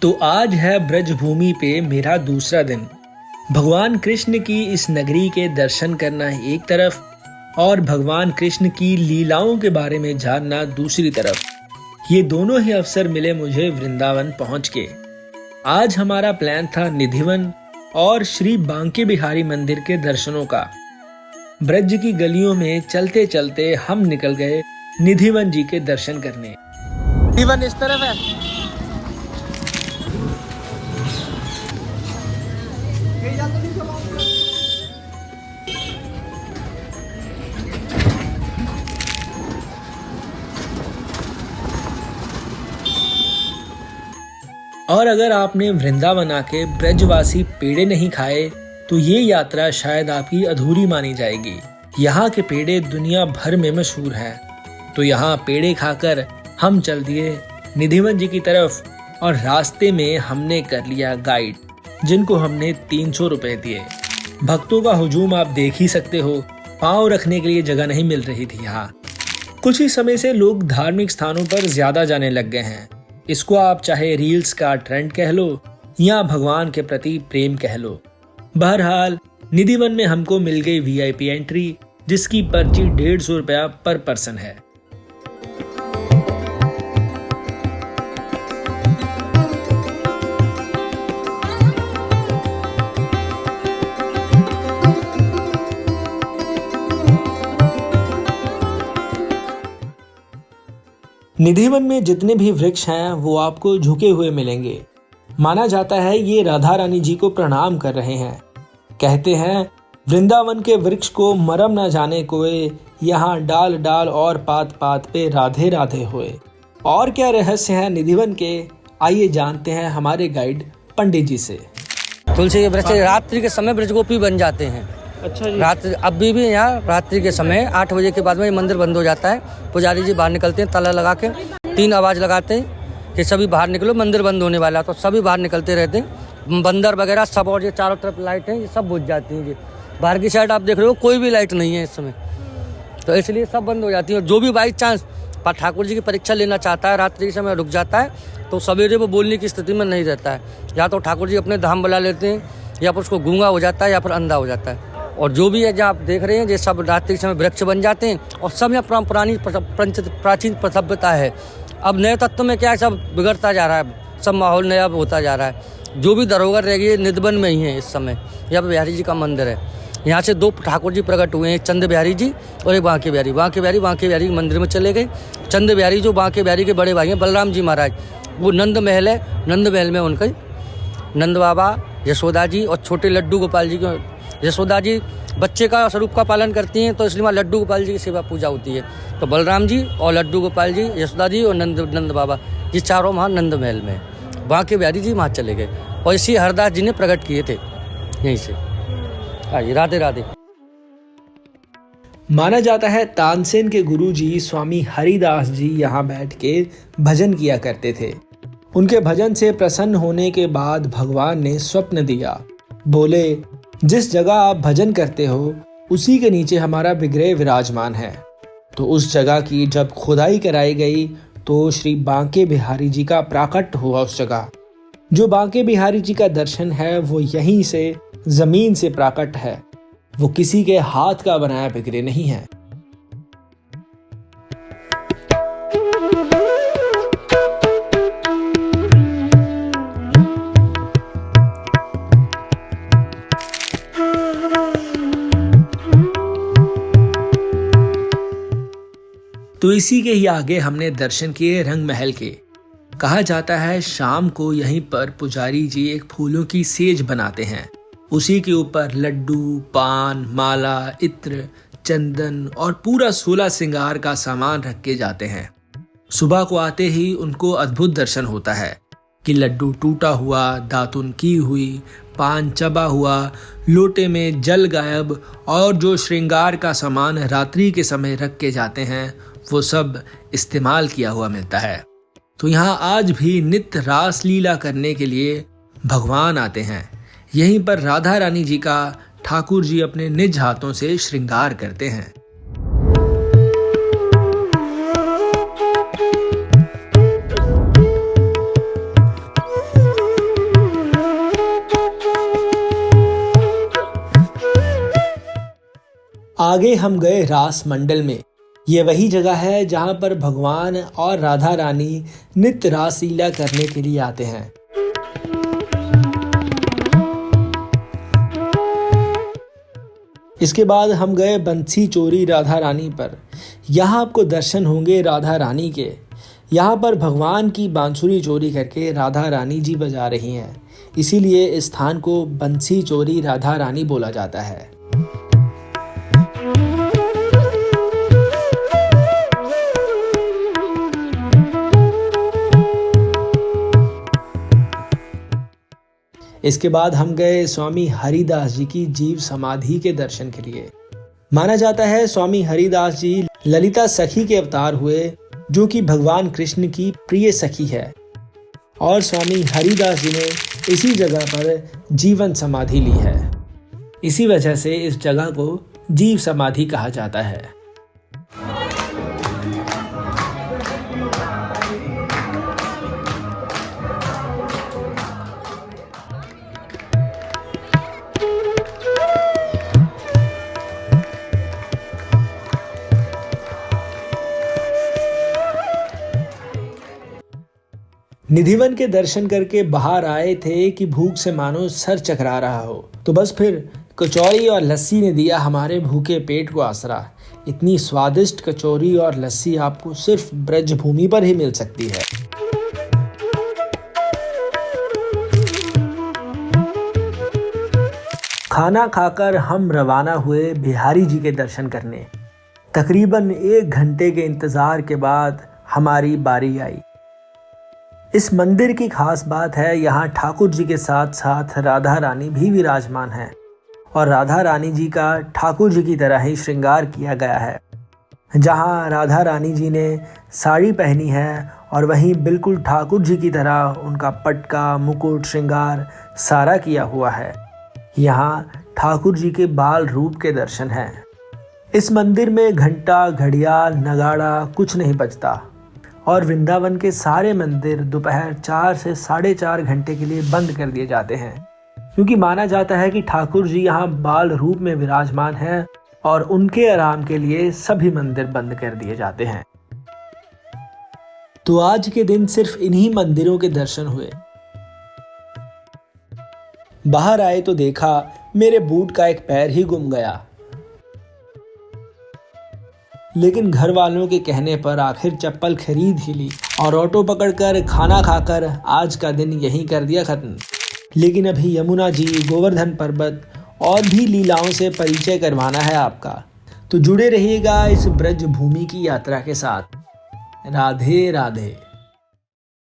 तो आज है ब्रजभूमि पे मेरा दूसरा दिन। भगवान कृष्ण की इस नगरी के दर्शन करना एक तरफ और भगवान कृष्ण की लीलाओं के बारे में जानना दूसरी तरफ। ये दोनों ही अवसर मिले मुझे वृंदावन पहुंच के। आज हमारा प्लान था निधिवन और श्री बांके बिहारी मंदिर के दर्शनों का। ब्रज की गलियों में चलते चलते हम निकल गए निधिवन जी के दर्शन करने। निधिवन इस तरफ है। और अगर आपने वृंदावन आके ब्रजवासी पेड़े नहीं खाए तो ये यात्रा शायद आपकी अधूरी मानी जाएगी। यहाँ के पेड़े दुनिया भर में मशहूर है। तो यहाँ पेड़े खाकर हम चल दिए निधिवन जी की तरफ और रास्ते में हमने कर लिया गाइड, जिनको हमने 300 रुपए दिए। भक्तों का हुजूम आप देख ही सकते हो, पाँव रखने के लिए जगह नहीं मिल रही थी यहाँ। कुछ ही समय से लोग धार्मिक स्थानों पर ज्यादा जाने लग गए हैं। इसको आप चाहे रील्स का ट्रेंड कह लो या भगवान के प्रति प्रेम कह लो। बहरहाल निधिवन में हमको मिल गई VIP एंट्री, जिसकी पर्ची 150 रुपया पर पर्सन है। निधिवन में जितने भी वृक्ष हैं वो आपको झुके हुए मिलेंगे। माना जाता है ये राधा रानी जी को प्रणाम कर रहे हैं। कहते हैं वृंदावन के वृक्ष को मरम न जाने कोय, यहाँ डाल डाल और पात पात पे राधे राधे होए। और क्या रहस्य है निधिवन के, आइए जानते हैं हमारे गाइड पंडित जी से। तुलसी के वृक्ष रात्रि के समय ब्रजगोपी बन जाते हैं। अच्छा जी। रात्रि अभी भी यहाँ रात्रि के समय 8 बजे के बाद में मंदिर बंद हो जाता है। पुजारी जी बाहर निकलते हैं, ताला लगा के 3 आवाज लगाते हैं कि सभी बाहर निकलो, मंदिर बंद होने वाला। तो सभी बाहर निकलते रहते हैं। बंदर वगैरह सब, और ये चारों तरफ लाइट है, ये सब बुझ जाती हैं। बाहर की साइड आप देख रहे हो कोई भी लाइट नहीं है इस समय, तो इसलिए सब बंद हो जाती है। और जो भी बाई चांस ठाकुर जी की परीक्षा लेना चाहता है, रात्रि के समय रुक जाता है, तो सवेरे वो बोलने की स्थिति में नहीं रहता है। या तो ठाकुर जी अपने धाम बुला लेते हैं, या फिर उसको गूंगा हो जाता है, या फिर अंधा हो जाता है। और जो भी है जहाँ आप देख रहे हैं, ये सब रात्रि के समय वृक्ष बन जाते हैं। और सब यहाँ पुरानी प्राचीन सभ्यता है। अब नए तत्व में क्या है, सब बिगड़ता जा रहा है, सब माहौल नया होता जा रहा है। जो भी धरोहर रह गई निधिवन में ही है इस समय। यहाँ पर बिहारी जी का मंदिर है। यहाँ से 2 ठाकुर जी प्रकट हुए हैं, चंद बिहारी जी और एक बांके बिहारी। बांके बिहारी के मंदिर में चले गए। चंद बिहारी जो बांके बिहारी के बड़े भाई हैं बलराम जी महाराज, वो नंद महल है। नंद महल में उनके नंद बाबा, यशोदा जी और छोटे लड्डू गोपाल जी के। यशोदा जी बच्चे का स्वरूप का पालन करती हैं, तो इसलिए वहाँ लड्डू गोपाल जी की सेवा पूजा होती है। तो बलराम जी और लड्डू गोपाल जी, यशोदा जी और नंद बाबा, ये चारों वहाँ नंद महल में। बांके बिहारी जी वहाँ चले गए और इसी हरदास जी ने प्रकट किए थे यहीं से। आइए, राधे राधे। माना जाता है तानसेन के गुरुजी स्वामी हरिदास जी यहाँ बैठ के भजन किया करते थे। उनके भजन से प्रसन्न होने के बाद भगवान ने स्वप्न दिया। बोले, जिस जगह आप भजन करते हो उसी के नीचे हमारा विग्रह विराजमान है। तो उस जगह की जब खुदाई कराई गई तो श्री बांके बिहारी जी का प्राकट्य हुआ उस जगह। जो बांके बिहारी जी का दर्शन है वो यहीं से जमीन से प्राकट है, वो किसी के हाथ का बनाया विग्रह नहीं है। तो इसी के ही आगे हमने दर्शन किए रंग महल के। कहा जाता है शाम को यहीं पर पुजारी जी एक फूलों की सेज बनाते हैं। उसी के ऊपर लड्डू, पान, माला, इत्र, चंदन और पूरा 16 श्रृंगार का सामान रख के जाते हैं। सुबह को आते ही उनको अद्भुत दर्शन होता है कि लड्डू टूटा हुआ, दातुन की हुई, पान चबा हुआ, लोटे में जल गायब, और जो श्रृंगार का सामान रात्रि के समय रख के जाते हैं वो सब इस्तेमाल किया हुआ मिलता है। तो यहाँ आज भी नित्य रास लीला करने के लिए भगवान आते हैं। यहीं पर राधा रानी जी का ठाकुर जी अपने निज हाथों से श्रृंगार करते हैं। आगे हम गए रास मंडल में। ये वही जगह है जहां पर भगवान और राधा रानी नित्य रासलीला करने के लिए आते हैं। इसके बाद हम गए बंसी चोरी राधा रानी पर। यहाँ आपको दर्शन होंगे राधा रानी के। यहाँ पर भगवान की बांसुरी चोरी करके राधा रानी जी बजा रही हैं, इसीलिए इस स्थान को बंसी चोरी राधा रानी बोला जाता है। इसके बाद हम गए स्वामी हरिदास जी की जीव समाधि के दर्शन के लिए। माना जाता है स्वामी हरिदास जी ललिता सखी के अवतार हुए, जो कि भगवान कृष्ण की प्रिय सखी है, और स्वामी हरिदास जी ने इसी जगह पर जीवन समाधि ली है। इसी वजह से इस जगह को जीव समाधि कहा जाता है। निधिवन के दर्शन करके बाहर आए थे कि भूख से मानो सर चकरा रहा हो, तो बस फिर कचौरी और लस्सी ने दिया हमारे भूखे पेट को आसरा। इतनी स्वादिष्ट कचौरी और लस्सी आपको सिर्फ ब्रज भूमि पर ही मिल सकती है। खाना खाकर हम रवाना हुए बिहारी जी के दर्शन करने। तकरीबन 1 घंटे के इंतजार के बाद हमारी बारी आई। इस मंदिर की खास बात है, यहाँ ठाकुर जी के साथ साथ राधा रानी भी विराजमान है, और राधा रानी जी का ठाकुर जी की तरह ही श्रृंगार किया गया है। जहाँ राधा रानी जी ने साड़ी पहनी है और वहीं बिल्कुल ठाकुर जी की तरह उनका पटका, मुकुट, श्रृंगार सारा किया हुआ है। यहाँ ठाकुर जी के बाल रूप के दर्शन हैं। इस मंदिर में घंटा, घड़ियाल, नगाड़ा कुछ नहीं बजता, और वृंदावन के सारे मंदिर दोपहर 4 से 4:30 घंटे के लिए बंद कर दिए जाते हैं, क्योंकि माना जाता है कि ठाकुर जी यहाँ बाल रूप में विराजमान हैं और उनके आराम के लिए सभी मंदिर बंद कर दिए जाते हैं। तो आज के दिन सिर्फ इन्हीं मंदिरों के दर्शन हुए। बाहर आए तो देखा मेरे बूट का एक पैर ही गुम गया, लेकिन घर वालों के कहने पर आखिर चप्पल खरीद ही ली और ऑटो पकड़कर खाना खाकर आज का दिन यहीं कर दिया खत्म। लेकिन अभी यमुना जी, गोवर्धन पर्वत और भी लीलाओं से परिचय करवाना है आपका, तो जुड़े रहिएगा इस ब्रज भूमि की यात्रा के साथ। राधे राधे।